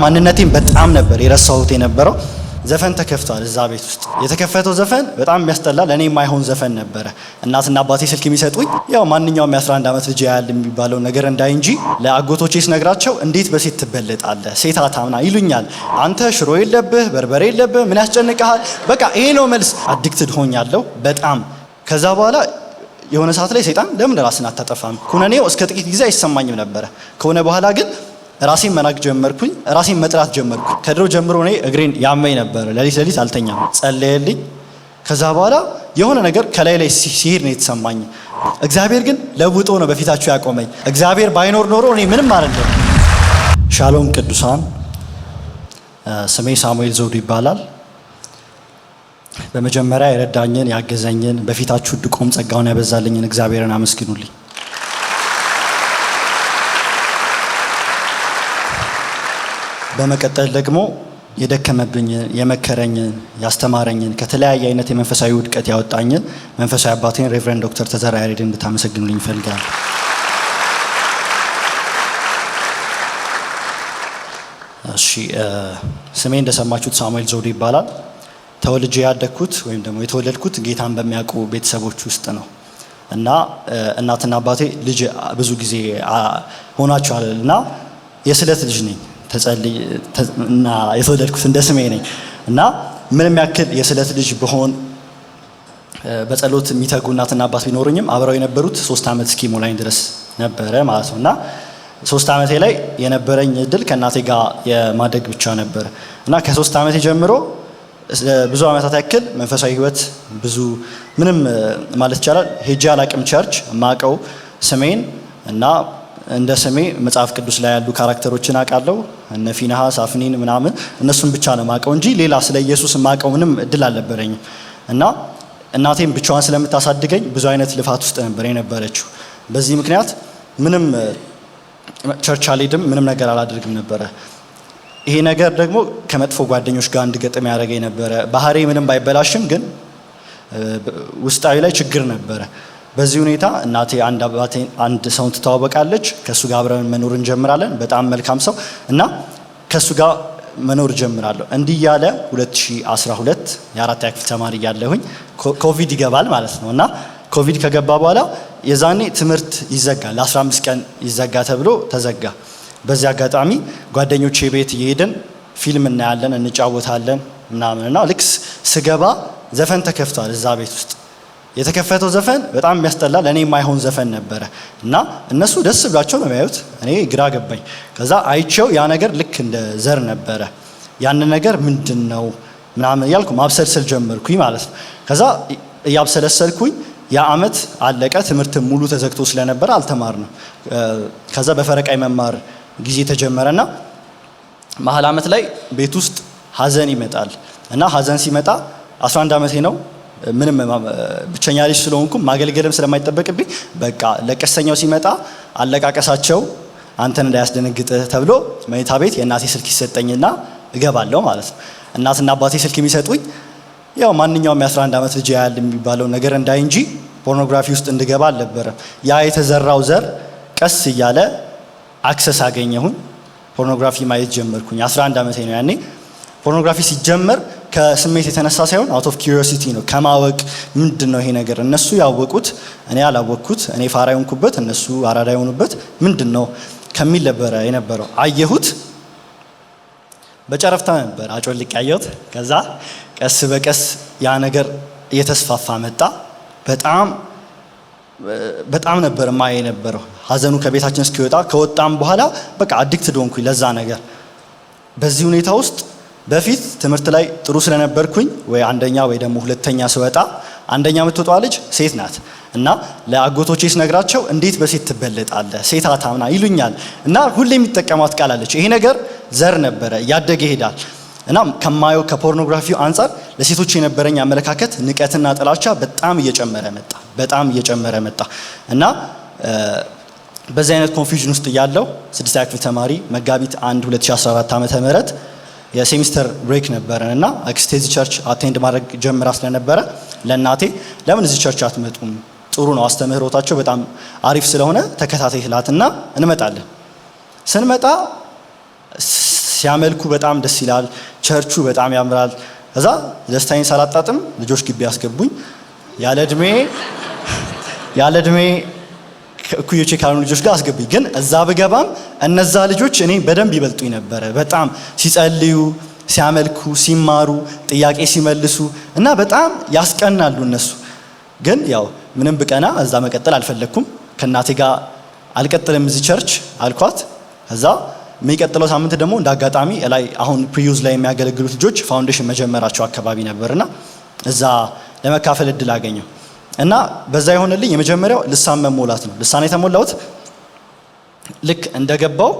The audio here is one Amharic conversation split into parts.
ማንነቴን በጣም ነበር የረሳሁት የነበረው። ዘፈን ተከፍቷል እዛ ቤት ውስጥ። የተከፈተው ዘፈን በጣም የሚያስጠላ ለእኔ የማይሆን ዘፈን ነበረ። እናትና አባቴ ስልክ የሚሰጡኝ ያው ማንኛውም የ11 ዓመት ልጅ ያያል የሚባለው ነገር እንዳይ እንጂ ለአጎቶቼ ስነግራቸው እንዴት በሴት ትበለጣለህ ሴት አታምና ይሉኛል። አንተ ሽሮ የለብህ በርበሬ የለብህ ምን ያስጨንቅሃል? በቃ ይሄ ነው መልስ። አዲክትድ ሆኛለሁ በጣም። ከዛ በኋላ የሆነ ሰዓት ላይ ሰይጣን ለምን ራስን አታጠፋም? ኩነኔው እስከ ጥቂት ጊዜ አይሰማኝም ነበረ። ከሆነ በኋላ ግን ራሴን መናቅ ጀመርኩኝ፣ ራሴን መጥላት ጀመርኩ። ከድሮ ጀምሮ እኔ እግሬን ያመኝ ነበር፣ ሌሊት አልተኛም። ጸለየልኝ። ከዛ በኋላ የሆነ ነገር ከላይ ላይ ሲሄድ ነው የተሰማኝ። እግዚአብሔር ግን ለውጦ ነው በፊታችሁ ያቆመኝ። እግዚአብሔር ባይኖር ኖሮ እኔ ምንም አይደለም። ሻሎም ቅዱሳን፣ ስሜ ሳሙኤል ዘውዱ ይባላል። በመጀመሪያ የረዳኝን ያገዘኝን በፊታችሁ ድቆም ጸጋውን ያበዛልኝን እግዚአብሔርን አመስግኑልኝ። በመቀጠል ደግሞ የደከመብኝን የመከረኝን ያስተማረኝን ከተለያየ አይነት የመንፈሳዊ ውድቀት ያወጣኝን መንፈሳዊ አባቴን ሬቨረንድ ዶክተር ተዘራ ያሬድን እንድታመሰግኑልኝ እፈልጋለሁ። እሺ፣ ስሜ እንደሰማችሁት ሳሙኤል ዘውዱ ይባላል። ተወልጄ ያደግኩት ወይም ደግሞ የተወለድኩት ጌታን በሚያውቁ ቤተሰቦች ውስጥ ነው እና እናትና አባቴ ልጅ ብዙ ጊዜ ሆናቸዋል እና የስለት ልጅ ነኝ እና የተወለድኩት እንደ ስሜ ነኝ እና ምንም ያክል የስለት ልጅ በሆን በጸሎት የሚተጉ እናትና አባት ቢኖሩኝም አብረው የነበሩት 3 ዓመት እስኪሞላኝ ድረስ ነበረ ማለት ነው እና 3 ዓመቴ ላይ የነበረኝ እድል ከእናቴ ጋር የማደግ ብቻ ነበር እና ከ3 ዓመቴ ጀምሮ ብዙ ዓመታት ያክል መንፈሳዊ ህይወት ብዙ ምንም ማለት ይቻላል ሄጄ አላቅም። ቸርች ማቀው ስሜን እና እንደ ስሜ መጽሐፍ ቅዱስ ላይ ያሉ ካራክተሮችን አውቃለሁ እነ ፊንሐስ አፍኒን ምናምን እነሱን ብቻ ነው ማቀው እንጂ ሌላ ስለ ኢየሱስ ማቀው ምንም እድል አልነበረኝም እና እናቴም ብቻዋን ስለምታሳድገኝ ብዙ አይነት ልፋት ውስጥ ነበር የነበረችው። በዚህ ምክንያት ምንም ቸርች አልሄድም፣ ምንም ነገር አላደርግም ነበረ። ይሄ ነገር ደግሞ ከመጥፎ ጓደኞች ጋር እንድገጥም ያደረገኝ ነበረ። ባህሪ ምንም ባይበላሽም ግን ውስጣዊ ላይ ችግር ነበረ። በዚህ ሁኔታ እናቴ አንድ ሰውን ትተዋወቃለች። ከሱ ጋር አብረን መኖር እንጀምራለን። በጣም መልካም ሰው እና ከሱ ጋር መኖር ጀምራለሁ። እንዲህ ያለ 2012 የ4ኛ ክፍል ተማሪ ያለሁኝ ኮቪድ ይገባል ማለት ነው እና ኮቪድ ከገባ በኋላ የዛኔ ትምህርት ይዘጋል፣ ለ15 ቀን ይዘጋ ተብሎ ተዘጋ። በዚህ አጋጣሚ ጓደኞቼ ቤት እየሄድን ፊልም እናያለን፣ እንጫወታለን ምናምን እና ልክ ስገባ ዘፈን ተከፍቷል እዛ ቤት ውስጥ። የተከፈተው ዘፈን በጣም የሚያስጠላ ለእኔ የማይሆን ዘፈን ነበረ እና እነሱ ደስ ብላቸው ነው የሚያዩት፣ እኔ ግራ ገባኝ። ከዛ አይቼው ያ ነገር ልክ እንደ ዘር ነበረ። ያንን ነገር ምንድን ነው ምናምን እያልኩ ማብሰልሰል ጀመርኩኝ ማለት ነው። ከዛ እያብሰለሰልኩኝ ያ አመት አለቀ። ትምህርት ሙሉ ተዘግቶ ስለነበረ አልተማርንም። ከዛ በፈረቃይ መማር ጊዜ ተጀመረና መሀል አመት ላይ ቤት ውስጥ ሀዘን ይመጣል እና ሀዘን ሲመጣ 11 ዓመቴ ነው። ምንም ብቸኛ ልጅ ስለሆንኩ ማገልገልም ስለማይጠበቅብኝ በቃ ለቀስተኛው ሲመጣ አለቃቀሳቸው አንተን እንዳያስደነግጥህ ተብሎ መኝታ ቤት የእናቴ ስልክ ይሰጠኝና እገባለሁ ማለት ነው። እናትና አባቴ ስልክ የሚሰጡኝ ያው ማንኛውም የ11 ዓመት ልጅ ያያል የሚባለው ነገር እንዳይ እንጂ ፖርኖግራፊ ውስጥ እንድገባ አልነበረም። ያ የተዘራው ዘር ቀስ እያለ አክሰስ አገኘሁኝ። ፖርኖግራፊ ማየት ጀመርኩኝ። 11 ዓመቴ ነው ያኔ። ፖርኖግራፊ ሲጀመር ከስሜት የተነሳ ሳይሆን አውት ኦፍ ኪዩሪዮሲቲ ነው፣ ከማወቅ ምንድን ነው ይሄ ነገር። እነሱ ያወቁት እኔ ያላወቅኩት፣ እኔ ፋራ የሆንኩበት እነሱ አራዳ የሆኑበት ምንድን ነው ከሚል ነበረ የነበረው። አየሁት፣ በጨረፍታ ነበር አጮልቅ ያየሁት። ከዛ ቀስ በቀስ ያ ነገር እየተስፋፋ መጣ። በጣም ነበር ማየ የነበረው። ሀዘኑ ከቤታችን እስኪወጣ ከወጣም በኋላ በቃ አዲክትድ ሆንኩኝ ለዛ ነገር። በዚህ ሁኔታ ውስጥ በፊት ትምህርት ላይ ጥሩ ስለነበርኩኝ ወይ አንደኛ ወይ ደግሞ ሁለተኛ ስወጣ አንደኛ የምትወጣው ልጅ ሴት ናት እና ለአጎቶቼ ስነግራቸው እንዴት በሴት ትበለጣለህ ሴት አታምና ይሉኛል እና ሁሌ የሚጠቀማት ቃል አለች። ይሄ ነገር ዘር ነበረ፣ ያደገ ይሄዳል እና ከማየው ከፖርኖግራፊው አንጻር ለሴቶች የነበረኝ አመለካከት ንቀትና ጥላቻ በጣም እየጨመረ መጣ እና በዚህ አይነት ኮንፊውዥን ውስጥ ያለው 6ኛ ክፍል ተማሪ መጋቢት 1 2014 ዓመተ ምህረት የሴሚስተር ብሬክ ነበረን እና አክስቴዚ ቸርች አቴንድ ማድረግ ጀምራ ስለነበረ ለእናቴ ለምን እዚህ ቸርች አትመጡም? ጥሩ ነው አስተምህሮታቸው በጣም አሪፍ ስለሆነ ተከታታይ ስላትና እንመጣለን። ስንመጣ ሲያመልኩ በጣም ደስ ይላል። ቸርቹ በጣም ያምራል። እዛ ደስታዬን ሳላጣጥም ልጆች ግቢ ያስገቡኝ። ያለ እድሜ እኩዮቼ ካልሆኑ ልጆች ጋር አስገቡኝ። ግን እዛ ብገባም እነዛ ልጆች እኔ በደንብ ይበልጡኝ ነበረ። በጣም ሲጸልዩ፣ ሲያመልኩ፣ ሲማሩ፣ ጥያቄ ሲመልሱ እና በጣም ያስቀናሉ እነሱ። ግን ያው ምንም ብቀና እዛ መቀጠል አልፈለኩም። ከእናቴ ጋር አልቀጥልም እዚህ ቸርች አልኳት። እዛ የሚቀጥለው ሳምንት ደግሞ እንደ አጋጣሚ ላይ አሁን ፕሪዩዝ ላይ የሚያገለግሉት ልጆች ፋውንዴሽን መጀመራቸው አካባቢ ነበርና እዛ ለመካፈል እድል አገኘው እና በዛ የሆነልኝ የመጀመሪያው ልሳን መሞላት ነው። ልሳን የተሞላሁት ልክ እንደገባው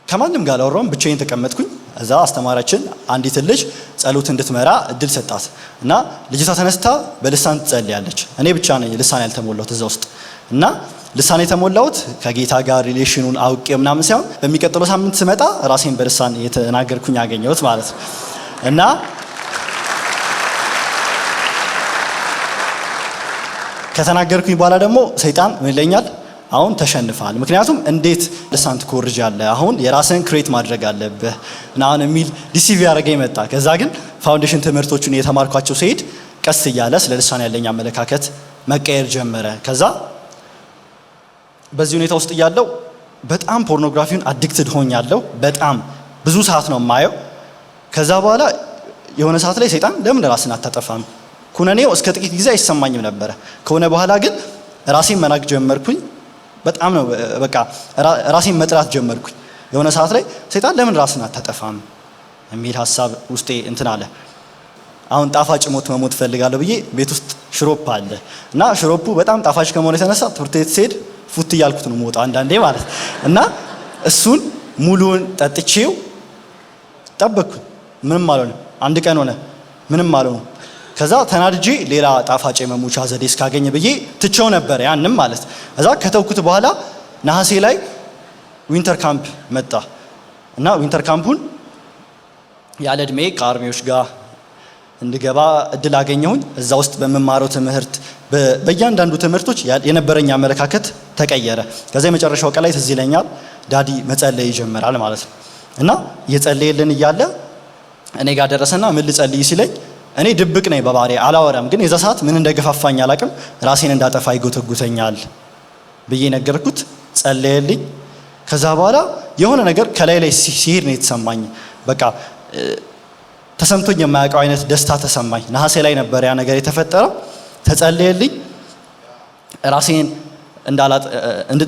ከማንም ጋር አላወራሁም፣ ብቻዬን ተቀመጥኩኝ። እዛ አስተማሪያችን አንዲት ልጅ ጸሎት እንድትመራ እድል ሰጣት እና ልጅቷ ተነስታ በልሳን ትጸልያለች። እኔ ብቻ ነኝ ልሳን ያልተሞላሁት እዛ ውስጥ እና ልሳን የተሞላሁት ከጌታ ጋር ሪሌሽኑን አውቄ ምናምን ሳይሆን በሚቀጥለው ሳምንት ስመጣ ራሴን በልሳን የተናገርኩኝ አገኘሁት ማለት ነው። እና ከተናገርኩኝ በኋላ ደግሞ ሰይጣን ምን ይለኛል? አሁን ተሸንፋል። ምክንያቱም እንዴት ልሳን ትኮርጃለህ? አሁን የራስህን ክሬት ማድረግ አለብህ ምናምን የሚል ዲሲቪ ያደረገኝ መጣ። ከዛ ግን ፋውንዴሽን ትምህርቶቹን የተማርኳቸው ሲሄድ ቀስ እያለ ስለ ልሳን ያለኝ አመለካከት መቀየር ጀመረ። ከዛ በዚህ ሁኔታ ውስጥ እያለው በጣም ፖርኖግራፊውን አዲክትድ ሆኛለሁ። በጣም ብዙ ሰዓት ነው የማየው። ከዛ በኋላ የሆነ ሰዓት ላይ ሰይጣን ለምን ራስን አታጠፋም? ኩነኔው እስከ ጥቂት ጊዜ አይሰማኝም ነበረ። ከሆነ በኋላ ግን ራሴን መናቅ ጀመርኩኝ። በጣም ነው በቃ ራሴን መጥራት ጀመርኩኝ። የሆነ ሰዓት ላይ ሰይጣን ለምን ራስን አታጠፋም የሚል ሀሳብ ውስጤ እንትን አለ። አሁን ጣፋጭ ሞት መሞት ፈልጋለሁ ብዬ ቤት ውስጥ ሽሮፕ አለ እና ሽሮፑ በጣም ጣፋጭ ከመሆኑ የተነሳ ትምህርት ቤት ስሄድ ፉት እያልኩት ነው የምወጣው አንዳንዴ ማለት እና እሱን ሙሉውን ጠጥቼው ጠበቅኩኝ። ምንም አልሆነም። አንድ ቀን ሆነ፣ ምንም አልሆነም። ከዛ ተናድጄ ሌላ ጣፋጭ የመሙቻ ዘዴ እስካገኝ ብዬ ትቼው ነበር ያንም ማለት። እዛ ከተውኩት በኋላ ነሐሴ ላይ ዊንተር ካምፕ መጣ እና ዊንተር ካምፑን ያለ እድሜ ከአርሚዎች ጋር እንድገባ እድል አገኘሁኝ። እዛ ውስጥ በመማረው ትምህርት በእያንዳንዱ ትምህርቶች የነበረኝ አመለካከት ተቀየረ። ከዛ የመጨረሻው ቀን ላይ ትዝ ይለኛል ዳዲ መጸለይ ይጀምራል ማለት ነው እና እየጸለየልን እያለ እኔ ጋር ደረሰና ምን ልጸልይ ሲለኝ እኔ ድብቅ ነኝ በባህሪ አላወራም፣ ግን የዛ ሰዓት ምን እንደገፋፋኝ አላቅም። ራሴን እንዳጠፋ ይጎተጉተኛል ብዬ ነገርኩት። ጸለየልኝ። ከዛ በኋላ የሆነ ነገር ከላይ ላይ ሲሄድ ነው የተሰማኝ። በቃ ተሰምቶኝ የማያውቀው አይነት ደስታ ተሰማኝ። ነሐሴ ላይ ነበር ያ ነገር የተፈጠረው። ተጸለየልኝ። ራሴን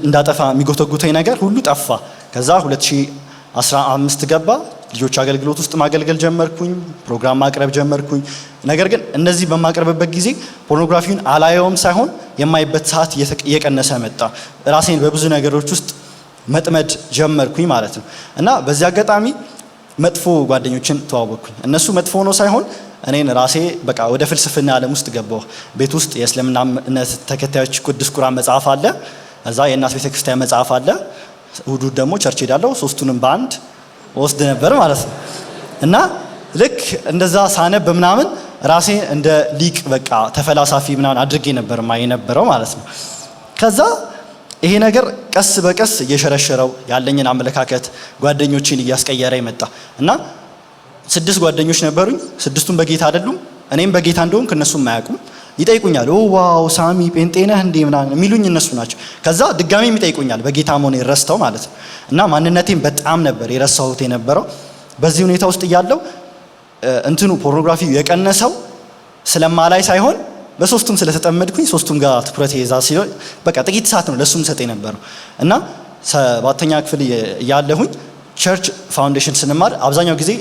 እንዳጠፋ የሚጎተጉተኝ ነገር ሁሉ ጠፋ። ከዛ 2015 ገባ። ልጆች አገልግሎት ውስጥ ማገልገል ጀመርኩኝ። ፕሮግራም ማቅረብ ጀመርኩኝ። ነገር ግን እነዚህ በማቅረብበት ጊዜ ፖርኖግራፊውን አላየውም ሳይሆን የማይበት ሰዓት እየቀነሰ መጣ። ራሴን በብዙ ነገሮች ውስጥ መጥመድ ጀመርኩኝ ማለት ነው እና በዚህ አጋጣሚ መጥፎ ጓደኞችን ተዋወቅኩኝ። እነሱ መጥፎ ነው ሳይሆን እኔን ራሴ በቃ ወደ ፍልስፍና ዓለም ውስጥ ገባሁ። ቤት ውስጥ የእስልምና እምነት ተከታዮች ቅዱስ ቁርአን መጽሐፍ አለ፣ እዛ የእናት ቤተክርስቲያን መጽሐፍ አለ። እሑድ ደግሞ ቸርች ሄዳለሁ። ሶስቱንም በአንድ ወስድ ነበር ማለት ነው እና ልክ እንደዛ ሳነብ ምናምን ራሴ እንደ ሊቅ በቃ ተፈላሳፊ ምናምን አድርጌ ነበር ማይ ነበረው ማለት ነው። ከዛ ይሄ ነገር ቀስ በቀስ እየሸረሸረው ያለኝን አመለካከት ጓደኞችን እያስቀየረ ይመጣ እና 6 ጓደኞች ነበሩኝ። 6ቱም በጌታ አይደሉም። እኔም በጌታ እንደሆንኩ እነሱም አያውቁም። ይጠይቁኛል፣ ኦ ዋው ሳሚ ጴንጤ ነህ እንዴ ምናምን የሚሉኝ እነሱ ናቸው። ከዛ ድጋሜም ይጠይቁኛል በጌታ መሆኔን ረስተው ማለት ነው እና ማንነቴን በጣም ነበር የረሳሁት የነበረው። በዚህ ሁኔታ ውስጥ እያለው እንትኑ ፖርኖግራፊ የቀነሰው ስለማላይ ሳይሆን በሶስቱም ስለተጠመድኩኝ ሶስቱም ጋር ትኩረት ይዛ ሲሆን በቃ ጥቂት ሰዓት ነው ለሱም ሰጠ ነበረው እና 7ኛ ክፍል ያለሁኝ ቸርች ፋውንዴሽን ስንማር አብዛኛው ጊዜ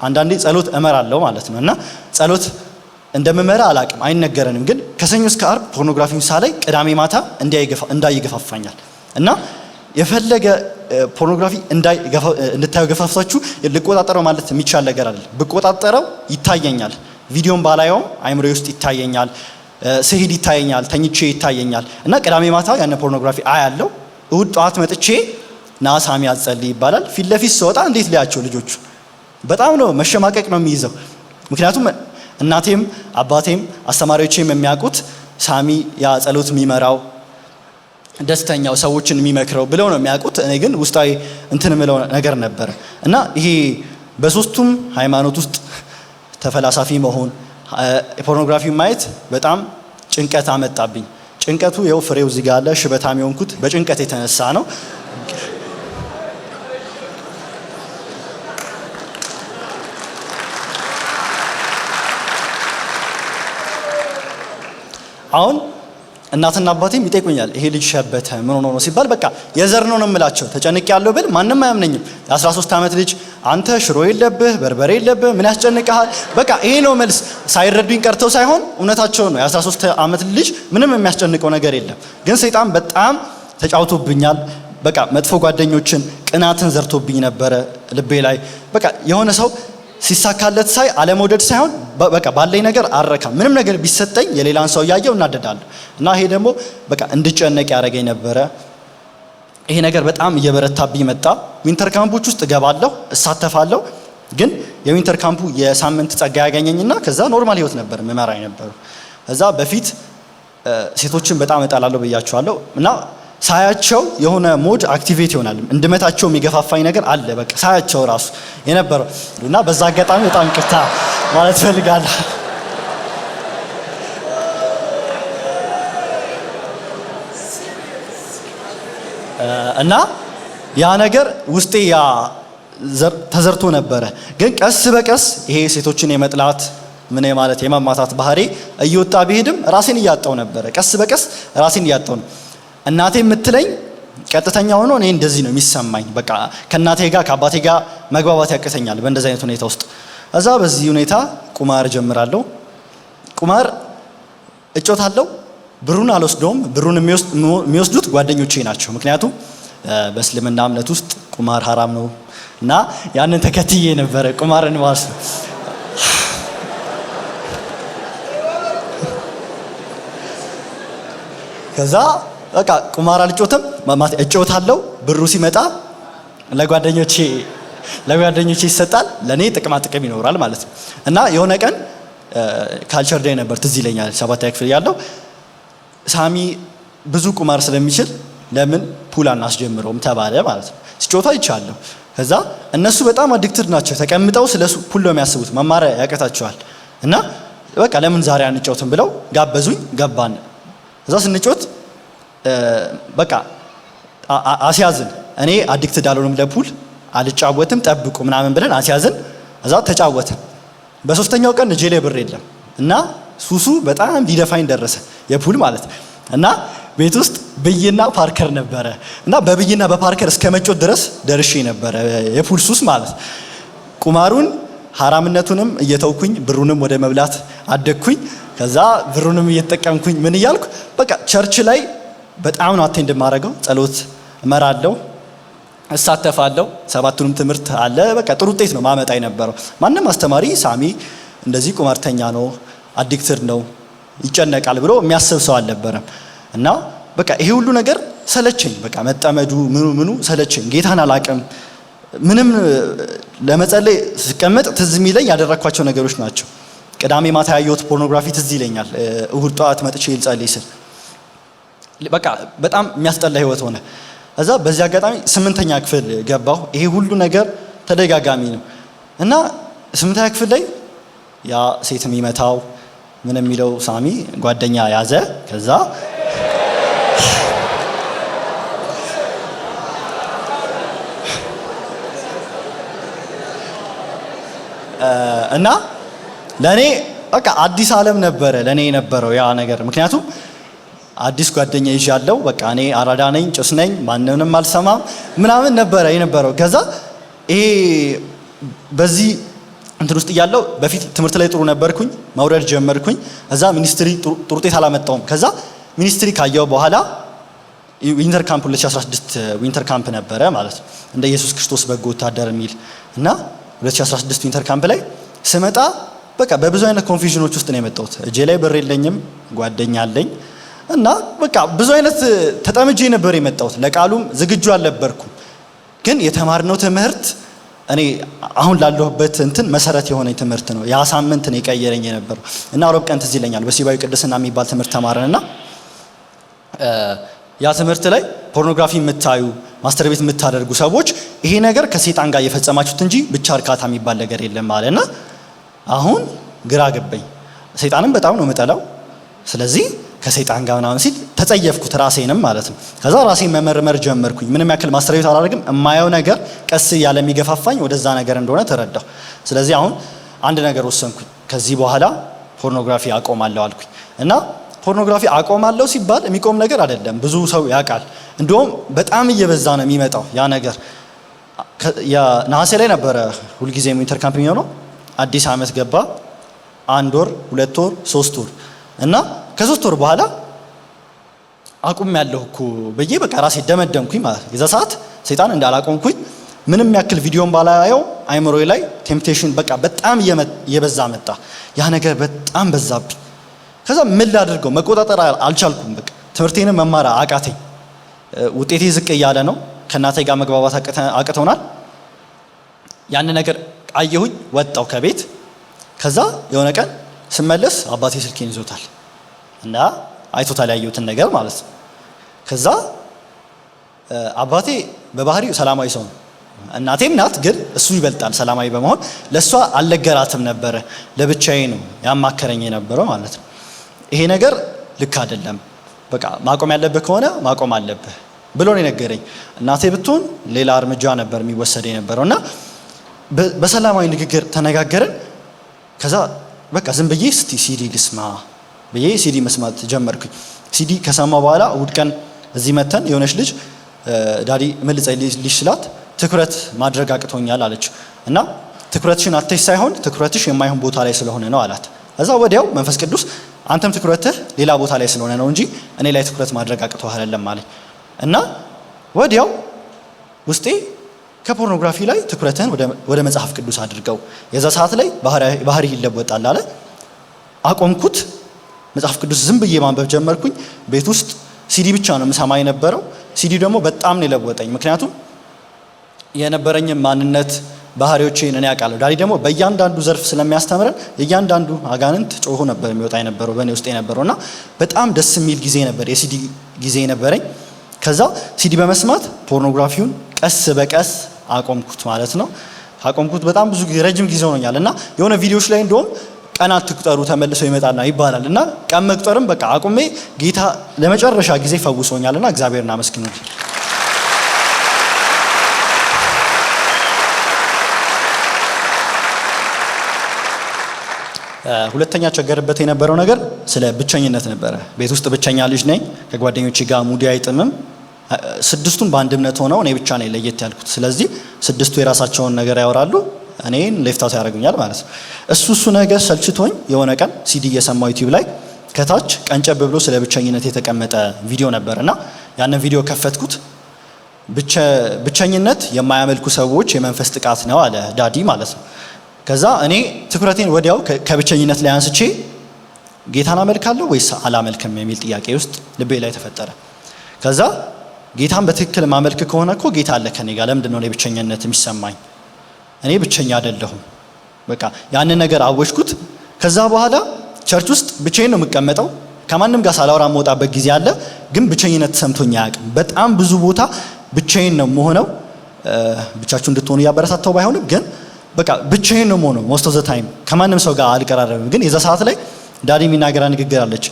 አንዳንዴ ጸሎት እመራለሁ ማለት ነው እና ጸሎት እንደምመራ አላቅም አይነገረንም፣ ግን ከሰኞ እስከ ዓርብ ፖርኖግራፊውን ሳላይ ቅዳሜ ማታ እንዳይገፋፋኛል እና የፈለገ ፖርኖግራፊ እንድታዩ ገፋፋችሁ ልቆጣጠረው ማለት የሚቻል ነገር አይደለም። ብቆጣጠረው ይታየኛል፣ ቪዲዮን ባላየውም አይምሮዬ ውስጥ ይታየኛል፣ ስሄድ ይታየኛል፣ ተኝቼ ይታየኛል እና ቅዳሜ ማታ ያን ፖርኖግራፊ አያለው። እሑድ ጠዋት መጥቼ ና ሳሚ አትጸልይ ይባላል። ፊት ለፊት ስወጣ እንዴት ሊያቸው ልጆቹ በጣም ነው መሸማቀቅ ነው የሚይዘው። ምክንያቱም እናቴም አባቴም አስተማሪዎቼም የሚያውቁት ሳሚ ያ ጸሎት የሚመራው ደስተኛው ሰዎችን የሚመክረው ብለው ነው የሚያውቁት። እኔ ግን ውስጣዊ እንትን ምለው ነገር ነበር እና ይሄ በሶስቱም ሃይማኖት ውስጥ ተፈላሳፊ መሆን ፖርኖግራፊ ማየት በጣም ጭንቀት አመጣብኝ። ጭንቀቱ ይኸው ፍሬው እዚህ ጋር አለ። ሽበታም የሆንኩት በጭንቀት የተነሳ ነው። አሁን እናትና አባቴም ይጠይቁኛል ይሄ ልጅ ሸበተ ምን ሆኖ ነው ሲባል በቃ የዘር ነው የምላቸው። ተጨንቅ ያለው ብል ማንም አያምነኝም። የ13 ዓመት ልጅ አንተ ሽሮ የለብህ በርበሬ የለብህ ምን ያስጨንቅሃል? በቃ ይሄ ነው መልስ። ሳይረዱኝ ቀርተው ሳይሆን እውነታቸው ነው። የ13 ዓመት ልጅ ምንም የሚያስጨንቀው ነገር የለም። ግን ሰይጣን በጣም ተጫውቶብኛል። በቃ መጥፎ ጓደኞችን ቅናትን ዘርቶብኝ ነበረ ልቤ ላይ። በቃ የሆነ ሰው ሲሳካለት ሳይ አለመውደድ ሳይሆን በቃ ባለኝ ነገር አረካ ምንም ነገር ቢሰጠኝ የሌላን ሰው ያየው እናደዳለሁ እና ይሄ ደግሞ በቃ እንድጨነቅ ያደረገኝ ነበረ። ይሄ ነገር በጣም እየበረታብኝ መጣ። ዊንተር ካምፖች ውስጥ እገባለሁ፣ እሳተፋለሁ። ግን የዊንተር ካምፑ የሳምንት ጸጋ ያገኘኝና ከዛ ኖርማል ህይወት ነበር መመራኝ ነበር። ከዛ በፊት ሴቶችን በጣም እጣላለሁ ብያቸዋለሁ እና ሳያቸው የሆነ ሞድ አክቲቬት ይሆናል። እንድመታቸው የሚገፋፋኝ ነገር አለ። በቃ ሳያቸው ራሱ የነበረው እና በዛ አጋጣሚ በጣም ይቅርታ ማለት ፈልጋለሁ። እና ያ ነገር ውስጤ ያ ተዘርቶ ነበረ። ግን ቀስ በቀስ ይሄ ሴቶችን የመጥላት ምን ማለት የማማታት ባህሪ እየወጣ ቢሄድም ራሴን እያጣው ነበረ። ቀስ በቀስ ራሴን እያጣው ነው። እናቴ የምትለኝ ቀጥተኛ ሆኖ እኔ እንደዚህ ነው የሚሰማኝ። በቃ ከእናቴ ጋር ከአባቴ ጋር መግባባት ያቅተኛል በእንደዚህ አይነት ሁኔታ ውስጥ። እዛ በዚህ ሁኔታ ቁማር ጀምራለሁ። ቁማር እጮታለሁ። ብሩን አልወስደውም። ብሩን የሚወስዱት ጓደኞቼ ናቸው። ምክንያቱም በእስልምና እምነት ውስጥ ቁማር ሐራም ነው እና ያንን ተከትዬ ነበረ ቁማርን ማለት ነው። ከዛ በቃ ቁማር አልጮትም ማለት እጮታለሁ። ብሩ ሲመጣ ለጓደኞቼ ይሰጣል። ለኔ ጥቅማ ጥቅም ይኖራል ማለት ነው። እና የሆነ ቀን ካልቸር ዴይ ነበር ትዝ ይለኛል። 7ኛ ክፍል ያለው ሳሚ ብዙ ቁማር ስለሚችል ለምን ፑል አናስጀምረውም ተባለ ማለት ነው። ሲጮታ ይቻለሁ። ከዛ እነሱ በጣም አዲክትድ ናቸው። ተቀምጠው ስለሱ ፑል ነው የሚያስቡት። መማር ያቀታቸዋል። እና በቃ ለምን ዛሬ አንጮትም ብለው ጋበዙኝ። ገባን። እዛ ስንጮት በቃ አስያዝን። እኔ አዲክትድ አልሆንም ለፑል አልጫወትም ጠብቁ ምናምን ብለን አስያዝን። እዛ ተጫወትን። በሶስተኛው ቀን እጄ ላይ ብር የለም እና ሱሱ በጣም ሊደፋኝ ደረሰ። የፑል ማለት እና ቤት ውስጥ ብይና ፓርከር ነበረ እና በብይና በፓርከር እስከ መጮት ድረስ ደርሼ ነበረ። የፑል ሱስ ማለት ቁማሩን ሐራምነቱንም እየተውኩኝ ብሩንም ወደ መብላት አደግኩኝ። ከዛ ብሩንም እየተጠቀምኩኝ ምን እያልኩ በቃ ቸርች ላይ በጣም ነው አቴንድ የማደርገው። ጸሎት እመራለሁ፣ እሳተፋለሁ። 7ቱንም ትምህርት አለ። በቃ ጥሩ ውጤት ነው ማመጣ የነበረው። ማንም አስተማሪ ሳሚ እንደዚህ ቁማርተኛ ነው አዲክትድ ነው ይጨነቃል ብሎ የሚያስብ ሰው አልነበረም። እና በቃ ይሄ ሁሉ ነገር ሰለቸኝ። በቃ መጠመዱ ምኑ ሰለቸኝ። ጌታን አላቅም። ምንም ለመጸለይ ስቀመጥ ትዝ የሚለኝ ያደረኳቸው ነገሮች ናቸው። ቅዳሜ ማታ ያየሁት ፖርኖግራፊ ትዝ ይለኛል። እሁድ ጠዋት መጥቼ ልጸልይ ስል በቃ በጣም የሚያስጠላ ህይወት ሆነ። እዛ በዚህ አጋጣሚ 8ኛ ክፍል ገባሁ። ይሄ ሁሉ ነገር ተደጋጋሚ ነው እና 8ኛ ክፍል ላይ ያ ሴት የሚመታው ምን የሚለው ሳሚ ጓደኛ ያዘ። ከዛ እና ለኔ በቃ አዲስ ዓለም ነበረ ለኔ የነበረው ያ ነገር። ምክንያቱም አዲስ ጓደኛ ይዣለሁ። በቃ እኔ አራዳ ነኝ፣ ጭስ ነኝ፣ ማንንም አልሰማም ምናምን ነበረ የነበረው። ከዛ ይሄ በዚህ እንትን ውስጥ እያለሁ በፊት ትምህርት ላይ ጥሩ ነበርኩኝ፣ መውረድ ጀመርኩኝ። እዛ ሚኒስትሪ ጥሩ ውጤት አላመጣውም። ከዛ ሚኒስትሪ ካየው በኋላ ዊንተር ካምፕ 2016 ዊንተር ካምፕ ነበረ ማለት ነው እንደ ኢየሱስ ክርስቶስ በጎ ወታደር የሚል እና 2016 ዊንተር ካምፕ ላይ ስመጣ በቃ በብዙ አይነት ኮንፊውዥኖች ውስጥ ነው የመጣሁት። እጄ ላይ ብር የለኝም፣ ጓደኛ አለኝ እና በቃ ብዙ አይነት ተጠምጄ ነበር የመጣሁት። ለቃሉም ዝግጁ አልነበርኩም። ግን የተማርነው ትምህርት እኔ አሁን ላለሁበት እንትን መሰረት የሆነ ትምህርት ነው። ያ ሳምንት ነው የቀየረኝ የነበረው እና ሮብ ቀን ትዝ ይለኛል ወሲባዊ ቅድስና የሚባል ትምህርት ተማረንና ያ ትምህርት ላይ ፖርኖግራፊ የምታዩ ማስተር ቤት የምታደርጉ ሰዎች ይሄ ነገር ከሰይጣን ጋር እየፈጸማችሁት እንጂ ብቻ እርካታ የሚባል ነገር የለም አለና አሁን ግራ ገባኝ። ሰይጣንም በጣም ነው የምጠላው። ስለዚህ ከሰይጣን ጋር ምናምን ሲል ተጸየፍኩት ራሴንም ማለት ነው። ከዛ ራሴን መመርመር ጀመርኩኝ። ምንም ያክል ማስተር ቤት አላደርግም፣ የማየው ነገር ቀስ ያለ የሚገፋፋኝ ወደዛ ነገር እንደሆነ ተረዳሁ። ስለዚህ አሁን አንድ ነገር ወሰንኩኝ። ከዚህ በኋላ ፖርኖግራፊ አቆማለሁ አልኩኝ እና ፖርኖግራፊ አቆማለሁ ሲባል የሚቆም ነገር አይደለም። ብዙ ሰው ያውቃል። እንደውም በጣም እየበዛ ነው የሚመጣው ያ ነገር። ነሐሴ ላይ ነበረ ሁልጊዜም ኢንተር ካምፕ የሚሆነው። አዲስ ዓመት ገባ። 1 ወር 2 ወር 3 ወር እና ከ3 ወር በኋላ አቁም ያለሁ እኮ በዬ በቃ ራሴ ደመደምኩኝ ማለት ነው። የዛ ሰዓት ሰይጣን እንዳላቆምኩኝ ምንም ያክል ቪዲዮን ባላየው አይምሮዬ ላይ ቴምፕቴሽን በቃ በጣም እየበዛ መጣ። ያ ነገር በጣም በዛብኝ። ከዛ ምን ላድርገው መቆጣጠር አልቻልኩም። በቃ ትምህርቴንም መማር አቃተኝ። ውጤቴ ዝቅ እያለ ነው። ከእናቴ ጋር መግባባት አቅተውናል። ያን ነገር አየሁኝ፣ ወጣው ከቤት። ከዛ የሆነ ቀን ስመለስ አባቴ ስልኬን ይዞታል እና አይቶታል ያየሁትን ነገር ማለት ነው። ከዛ አባቴ በባህሪው ሰላማዊ ሰው ነው። እናቴም ናት፣ ግን እሱ ይበልጣል ሰላማዊ በመሆን። ለእሷ አልነገራትም ነበረ፣ ለብቻዬ ነው ያማከረኝ የነበረው ማለት ነው። ይሄ ነገር ልክ አይደለም፣ በቃ ማቆም ያለብህ ከሆነ ማቆም አለብህ ብሎ ነው የነገረኝ። እናቴ ብትሆን ሌላ እርምጃ ነበር የሚወሰድ የነበረው እና በሰላማዊ ንግግር ተነጋገርን። ከዛ በቃ ዝም ብዬ እስቲ ሲዲ ልስማ ብዬ ሲዲ መስማት ጀመርኩኝ። ሲዲ ከሰማ በኋላ እሑድ ቀን እዚህ መተን የሆነች ልጅ ዳዲ ምን ልጸልይልሽ ስላት ትኩረት ማድረግ አቅቶኛል አለች እና ትኩረትሽን አትሽ ሳይሆን ትኩረትሽ የማይሆን ቦታ ላይ ስለሆነ ነው አላት። ከዛ ወዲያው መንፈስ ቅዱስ አንተም ትኩረትህ ሌላ ቦታ ላይ ስለሆነ ነው እንጂ እኔ ላይ ትኩረት ማድረግ አቅቶህ አይደለም አለኝ እና ወዲያው ውስጤ ከፖርኖግራፊ ላይ ትኩረትህን ወደ መጽሐፍ ቅዱስ አድርገው፣ የዛ ሰዓት ላይ ባህሪ ይለወጣል አለ። አቆምኩት። መጽሐፍ ቅዱስ ዝም ብዬ ማንበብ ጀመርኩኝ። ቤት ውስጥ ሲዲ ብቻ ነው የምሰማ የነበረው። ሲዲ ደግሞ በጣም ነው የለወጠኝ። ምክንያቱም የነበረኝን ማንነት ባህሪዎቼን እኔ አውቃለሁ። ዳዲ ደግሞ በእያንዳንዱ ዘርፍ ስለሚያስተምረን የእያንዳንዱ አጋንንት ጮሁ ነበር የሚወጣ የነበረው በእኔ ውስጥ የነበረው እና በጣም ደስ የሚል ጊዜ ነበር፣ የሲዲ ጊዜ ነበረኝ። ከዛ ሲዲ በመስማት ፖርኖግራፊውን ቀስ በቀስ አቆምኩት ማለት ነው። አቆምኩት በጣም ብዙ ረጅም ጊዜ ሆኖኛል እና የሆነ ቪዲዮዎች ላይ እንደውም ቀናት ትቁጠሩ ተመልሰው ይመጣልና ይባላል እና ቀን መቁጠርም በቃ አቁሜ ጌታ ለመጨረሻ ጊዜ ፈውሶኛልና እግዚአብሔርን አመስግኑት። ሁለተኛ ቸገርበት የነበረው ነገር ስለ ብቸኝነት ነበረ። ቤት ውስጥ ብቸኛ ልጅ ነኝ። ከጓደኞቼ ጋር ሙዲ አይጥምም። 6ቱም በአንድ እምነት ሆነው እኔ ብቻ ነኝ ለየት ያልኩት። ስለዚህ 6ቱ የራሳቸውን ነገር ያወራሉ፣ እኔን ሌፍታውት ያደርጉኛል ማለት ነው። እሱ ነገር ሰልችቶኝ የሆነ ቀን ሲዲ እየሰማሁ ዩቲዩብ ላይ ከታች ቀንጨብ ብሎ ስለ ብቸኝነት የተቀመጠ ቪዲዮ ነበርና ያንን ቪዲዮ ከፈትኩት። ብቸኝነት የማያመልኩ ሰዎች የመንፈስ ጥቃት ነው አለ ዳዲ ማለት ነው። ከዛ እኔ ትኩረቴን ወዲያው ከብቸኝነት ላይ አንስቼ ጌታን አመልካለሁ ወይስ አላመልክም የሚል ጥያቄ ውስጥ ልቤ ላይ ተፈጠረ። ከዛ ጌታን በትክክል ማመልክ ከሆነ እኮ ጌታ አለ ከኔ ጋር፣ ለምንድን ነው እኔ ብቸኝነት የሚሰማኝ? እኔ ብቸኛ አይደለሁም። በቃ ያንን ነገር አወጅኩት። ከዛ በኋላ ቸርች ውስጥ ብቻዬን ነው የምቀመጠው። ከማንም ጋር ሳላወራ የምወጣበት ጊዜ አለ፣ ግን ብቸኝነት ሰምቶኝ አያውቅም። በጣም ብዙ ቦታ ብቻዬን ነው የምሆነው። ብቻችሁ እንድትሆኑ እያበረታታው ባይሆንም ግን በቃ ብቻዬን ነው የምሆነው ሞስት ኦፍ ዘ ታይም። ከማንም ሰው ጋር አልቀራረብም። ግን የዛ ሰዓት ላይ ዳዲ የሚናገራ ንግግር አለች።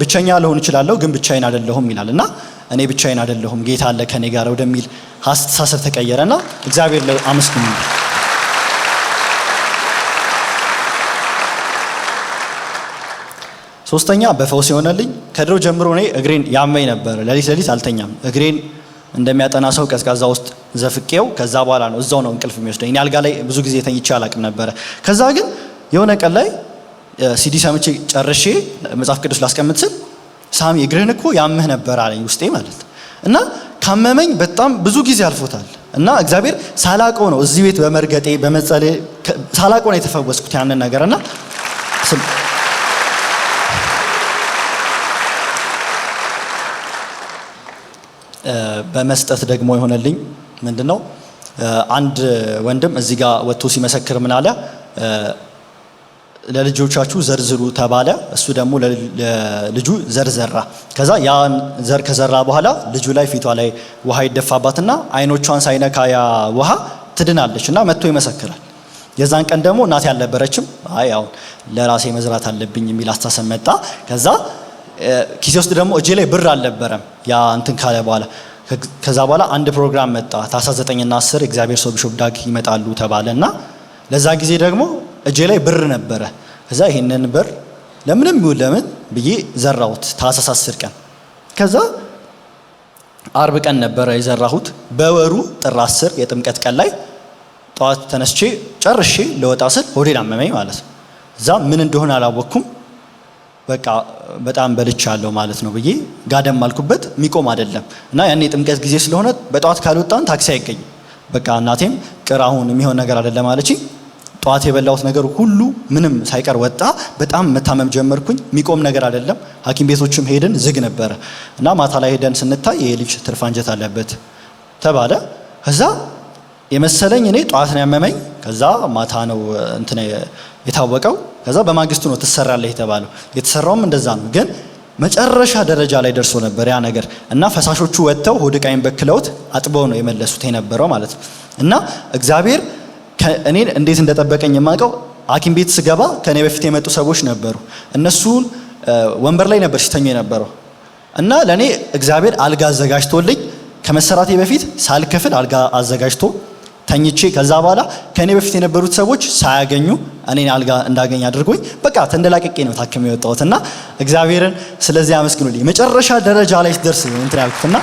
ብቸኛ ልሆን እችላለሁ ግን ብቻዬን አይደለሁም ይላል እና እኔ ብቻዬን አይደለሁም ጌታ አለ ከኔ ጋር ወደሚል አስተሳሰብ ተቀየረና እግዚአብሔር አመስግኑ። ሶስተኛ በፈውስ የሆነልኝ ከድሮ ጀምሮ እኔ እግሬን ያመኝ ነበር። ሌሊት አልተኛም። እግሬን እንደሚያጠና ሰው ቀዝቃዛ ውስጥ ዘፍቄው ከዛ በኋላ ነው እዛው ነው እንቅልፍ የሚወስደኝ። እኔ አልጋ ላይ ብዙ ጊዜ ተኝቼ አላቅም ነበረ። ከዛ ግን የሆነ ቀን ላይ ሲዲ ሰምቼ ጨርሼ መጽሐፍ ቅዱስ ላስቀምጥ ስል ሳሚ እግርህን እኮ ያምህ ነበር አለኝ ውስጤ ማለት እና ካመመኝ በጣም ብዙ ጊዜ አልፎታል እና እግዚአብሔር ሳላቀው ነው እዚህ ቤት በመርገጤ በመጸለይ ሳላቀው ነው የተፈወስኩት ያንን ነገርና በመስጠት ደግሞ የሆነልኝ ምንድነው? አንድ ወንድም እዚህ ጋር ወጥቶ ሲመሰክር ምን አለ? ለልጆቻችሁ ዘርዝሩ ተባለ። እሱ ደግሞ ለልጁ ዘርዘራ። ከዛ ያን ዘር ከዘራ በኋላ ልጁ ላይ ፊቷ ላይ ውሃ ይደፋባትና አይኖቿን ሳይነካ ያ ውሃ ትድናለች እና መጥቶ ይመሰክራል። የዛን ቀን ደግሞ እናቴ አልነበረችም። አሁን ለራሴ መዝራት አለብኝ የሚል አስተሳሰብ መጣ። ከዛ ኪሴ ውስጥ ደግሞ እጄ ላይ ብር አልነበረም። ያ እንትን ካለ በኋላ ከዛ በኋላ አንድ ፕሮግራም መጣ። ታኅሳስ 9 እና 10 እግዚአብሔር ሰው ቢሾፕ ዳግ ይመጣሉ ተባለና ለዛ ጊዜ ደግሞ እጄ ላይ ብር ነበረ። ከዛ ይሄንን ብር ለምንም ይሁን ለምን ብዬ ዘራሁት ታኅሳስ 10 ቀን። ከዛ አርብ ቀን ነበረ የዘራሁት። በወሩ ጥር 10 የጥምቀት ቀን ላይ ጠዋት ተነስቼ ጨርሼ ለወጣ ስል ሆዴን አመመኝ ማለት ነው። እዛ ምን እንደሆነ አላወቅኩም። በቃ በጣም በልቻለሁ ማለት ነው ብዬ ጋደም አልኩበት። የሚቆም አይደለም እና ያኔ የጥምቀት ጊዜ ስለሆነ በጠዋት ካልወጣን ታክሲ አይገኝም። በቃ እናቴም ቅር አሁን የሚሆን ነገር አይደለም አለችኝ። ጠዋት የበላሁት ነገር ሁሉ ምንም ሳይቀር ወጣ። በጣም መታመም ጀመርኩኝ። የሚቆም ነገር አይደለም። ሐኪም ቤቶችም ሄድን፣ ዝግ ነበረ እና ማታ ላይ ሄደን ስንታይ ይሄ ልጅ ትርፍ አንጀት አለበት ተባለ። ከዛ የመሰለኝ እኔ ጠዋት ነው ያመመኝ። ከዛ ማታ ነው እንትን የታወቀው። ከዛ በማግስቱ ነው ትሰራለህ የተባለው። የተሰራውም እንደዛ ነው። ግን መጨረሻ ደረጃ ላይ ደርሶ ነበር ያ ነገር እና ፈሳሾቹ ወጥተው ሆድ ዕቃዬን በክለውት አጥበው ነው የመለሱት የነበረው ማለት ነው። እና እግዚአብሔር እኔን እንዴት እንደጠበቀኝ የማውቀው ሐኪም ቤት ስገባ ከኔ በፊት የመጡ ሰዎች ነበሩ። እነሱን ወንበር ላይ ነበር ሲተኙ የነበረው እና ለኔ እግዚአብሔር አልጋ አዘጋጅቶልኝ ከመሰራቴ በፊት ሳልከፍል አልጋ አዘጋጅቶ ተኝቼ ከዛ በኋላ ከኔ በፊት የነበሩት ሰዎች ሳያገኙ እኔን አልጋ እንዳገኝ አድርጎኝ በቃ ተንደላቀቄ ነው ታክሜ የወጣሁት እና እግዚአብሔርን ስለዚህ አመስግኑልኝ። መጨረሻ ደረጃ ላይ ስደርስ እንትን ያልኩትና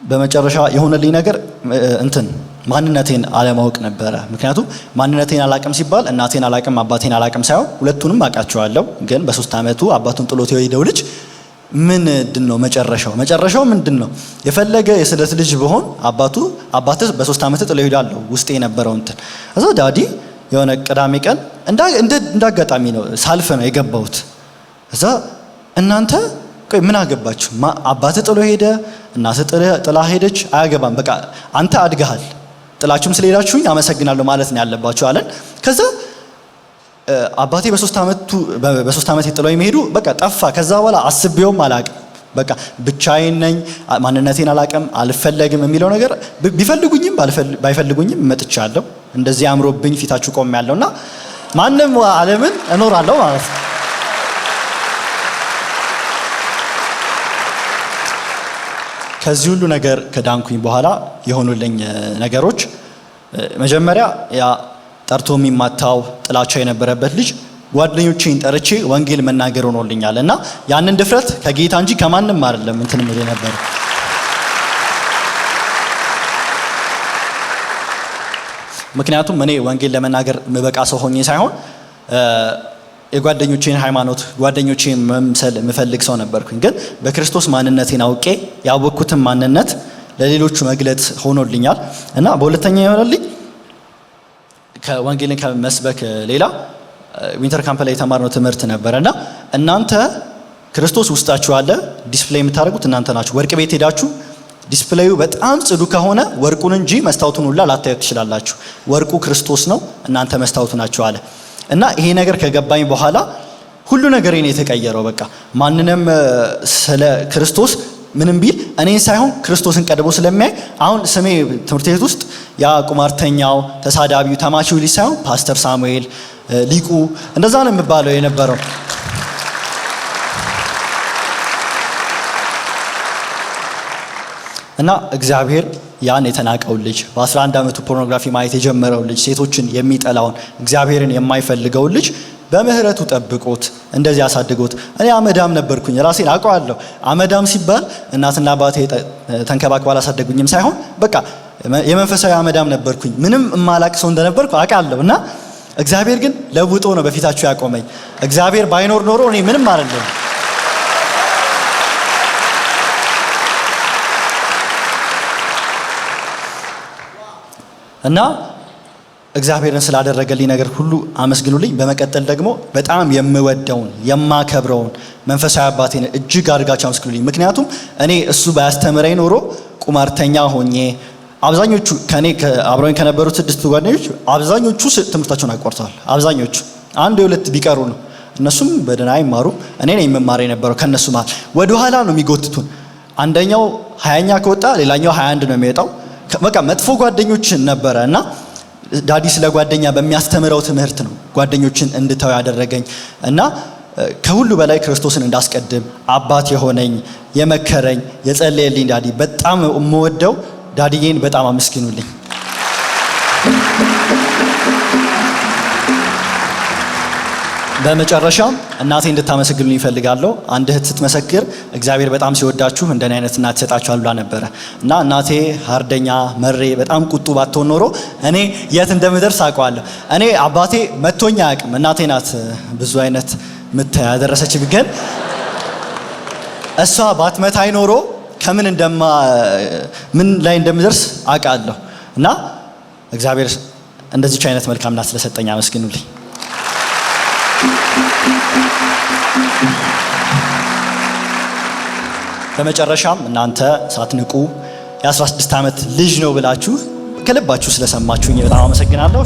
በመጨረሻ የሆነልኝ ነገር እንትን ማንነቴን አለማወቅ ነበረ። ምክንያቱም ማንነቴን አላቅም ሲባል እናቴን አላቅም አባቴን አላቅም ሳይሆን ሁለቱንም አውቃቸዋለሁ። ግን በ3 ዓመቱ አባቱን ጥሎት የሄደው ልጅ ምንድነው መጨረሻው ምንድነው? የፈለገ የስለት ልጅ ብሆን አባትህ በ3 ዓመት ጥሎ ይሄዳለሁ ውስጤ የነበረው እንትን። እዛ ዳዲ የሆነ ቅዳሜ ቀን እንዳጋጣሚ ነው ሳልፍ ነው የገባሁት። እዛ እናንተ ቆይ ምን አገባችሁ? አባትህ ጥሎ ሄደ፣ እናትህ ጥላ ሄደች፣ አያገባም። በቃ አንተ አድገሃል፣ ጥላችሁም ስለሄዳችሁኝ አመሰግናለሁ ማለት ነው ያለባችሁ አለን። ከዛ አባቴ በ3 ዓመት ጥሎ የሚሄዱ በቃ ጠፋ። ከዛ በኋላ አስቤውም አላቅም። በቃ ብቻዬን ነኝ፣ ማንነቴን አላቅም፣ አልፈለግም የሚለው ነገር ቢፈልጉኝም ባይፈልጉኝም መጥቻለሁ። እንደዚህ አምሮብኝ ፊታችሁ ቆም ያለውና ማንም ዓለምን እኖራለሁ ማለት ነው። ከዚህ ሁሉ ነገር ከዳንኩኝ በኋላ የሆኑልኝ ነገሮች መጀመሪያ ያ ጠርቶ የሚማታው ጥላቻው የነበረበት ልጅ ጓደኞቼን ጠርቼ ወንጌል መናገር ሆኖልኛል እና ያንን ድፍረት ከጌታ እንጂ ከማንም አይደለም እንትን ምል ነበር። ምክንያቱም እኔ ወንጌል ለመናገር ምበቃ ሰው ሆኜ ሳይሆን የጓደኞቼን ሃይማኖት ጓደኞቼን መምሰል ምፈልግ ሰው ነበርኩኝ። ግን በክርስቶስ ማንነቴን አውቄ ያወቅኩትን ማንነት ለሌሎቹ መግለጽ ሆኖልኛል እና በሁለተኛ የሆነልኝ ከወንጌልን ከመስበክ ሌላ ዊንተር ካምፕ ላይ የተማርነው ትምህርት ነበረና እናንተ ክርስቶስ ውስጣችሁ አለ፣ ዲስፕሌይ የምታደርጉት እናንተ ናችሁ። ወርቅ ቤት ሄዳችሁ ዲስፕሌዩ በጣም ጽዱ ከሆነ ወርቁን እንጂ መስታወቱን ሁላ ላታዩት ትችላላችሁ። ወርቁ ክርስቶስ ነው፣ እናንተ መስታወቱ ናችሁ አለ እና ይሄ ነገር ከገባኝ በኋላ ሁሉ ነገር ነው የተቀየረው። በቃ ማንንም ስለ ክርስቶስ ምንም ቢል እኔን ሳይሆን ክርስቶስን ቀድሞ ስለሚያይ አሁን ስሜ ትምህርት ቤት ውስጥ ያ ቁማርተኛው፣ ተሳዳቢው፣ ተማቺው ልጅ ሳይሆን ፓስተር ሳሙኤል ሊቁ እንደዛ ነው የሚባለው የነበረው። እና እግዚአብሔር ያን የተናቀው ልጅ በ11 ዓመቱ ፖርኖግራፊ ማየት የጀመረው ልጅ ሴቶችን የሚጠላውን እግዚአብሔርን የማይፈልገው ልጅ በምህረቱ ጠብቆት እንደዚህ አሳድጎት እኔ አመዳም ነበርኩኝ ራሴን አውቀዋለሁ። አመዳም ሲባል እናትና አባቴ ተንከባክባ አላሳደጉኝም ሳይሆን በቃ የመንፈሳዊ አመዳም ነበርኩኝ። ምንም የማላቅ ሰው እንደነበርኩ አውቃለሁ። እና እግዚአብሔር ግን ለውጦ ነው በፊታችሁ ያቆመኝ። እግዚአብሔር ባይኖር ኖሮ እኔ ምንም አይደለም። እና እግዚአብሔርን ስላደረገልኝ ነገር ሁሉ አመስግኑልኝ። በመቀጠል ደግሞ በጣም የምወደውን የማከብረውን መንፈሳዊ አባቴን እጅግ አድርጋችሁ አመስግኑልኝ። ምክንያቱም እኔ እሱ ባያስተምረኝ ኖሮ ቁማርተኛ ሆኜ አብዛኞቹ ከኔ አብረውኝ ከነበሩት 6 ጓደኞች አብዛኞቹ ትምህርታቸውን አቋርጠዋል። አብዛኞቹ አንድ ሁለት ቢቀሩ ነው። እነሱም በደህና ይማሩ፣ እኔ ነኝ መማር የነበረው ከነሱ ማለት ወደ ኋላ ነው የሚጎትቱን። አንደኛው 20ኛ ከወጣ ሌላኛው 21 ነው የሚወጣው። በቃ መጥፎ ጓደኞች ነበረ እና ዳዲ ስለ ጓደኛ በሚያስተምረው ትምህርት ነው ጓደኞችን እንድተው ያደረገኝ እና ከሁሉ በላይ ክርስቶስን እንዳስቀድም አባት የሆነኝ የመከረኝ የጸለየልኝ ዳዲ በጣም የምወደው ዳዲዬን በጣም አመስግኑልኝ። በመጨረሻም እናቴ እንድታመሰግኑልኝ እፈልጋለሁ። አንድ እህት ስትመሰክር እግዚአብሔር በጣም ሲወዳችሁ እንደኔ አይነት እናት ሰጣችኋል ብላ ነበረ እና እናቴ ሀርደኛ መሬ በጣም ቁጡ ባትሆን ኖሮ እኔ የት እንደምደርስ አውቀዋለሁ። እኔ አባቴ መቶኛ አያውቅም። እናቴ ናት ብዙ አይነት ምት ያደረሰች። ግን እሷ ባትመታኝ ኖሮ ምን ላይ እንደምደርስ አውቃለሁ እና እግዚአብሔር እንደዚች አይነት መልካም እናት ስለሰጠኝ አመስግኑልኝ። በመጨረሻም እናንተ ሳትንቁ የ16 ዓመት ልጅ ነው ብላችሁ ከልባችሁ ስለሰማችሁኝ በጣም አመሰግናለሁ።